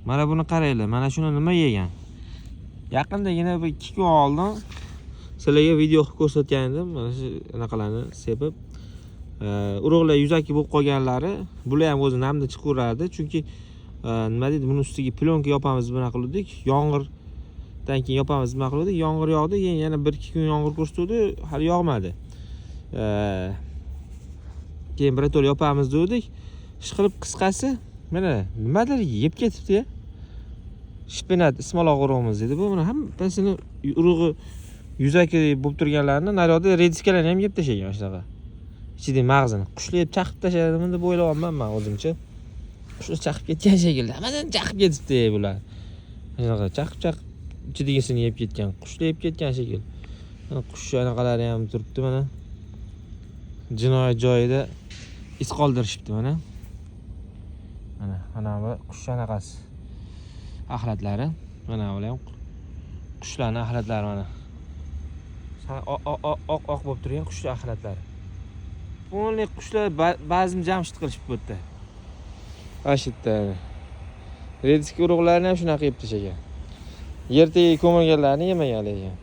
Mana buni qaranglar. Mana shuni nima yegan? Yaqindagina bir 2 kun oldin sizlarga video qilib ko'rsatgan edim. Mana shu anaqalarni sepib, urug'lar yuzaki bo'lib qolganlari, bular ham o'zi namda chiqaveradi. Chunki nima deydi, buni ustiga plyonka yopamiz deb qildik. Yomg'irdan keyin yopamiz deb qildik. Yomg'ir yog'di, yana 1-2 kun yomg'ir ko'rsatdi, hali yog'madi. Keyin birato'la yopamiz dedik. Ishqilib qisqasi, mana nimadir yeb ketibdi-ya. Shpinat ismaloq urug'imiz dedi. Bu mana hammasini urug'i yuzaki bo'lib turganlarni naryoqda rediskalarni ham yeb tashlagan shunaqa. Ichidagi mag'zini qushlayib chaqib tashladimi deb o'ylayapman men o'zimcha. Qushlar chaqib ketgan shekilli. Hammadan chaqib ketibdi bular. Shunaqa chaqib ichidagisini yeb ketgan, qushlar yeb ketgan shekilli. Mana qush anaqalari ham turibdi mana. Jinoyat joyida iz qoldirishibdi mana. Mana bu qush anaqasi. Axlatlari. Mana bular ham qushlarning axlatlari mana. Oq bo'lib turgan qushlar axlatlari. Bunday qushlar ba'zim jamshid qilishib o'tdi. Ashitda. Rediska urug'larini ham shunaqa yeb tashlagan. Yer tagiga ko'milganlarni yemagan lekin.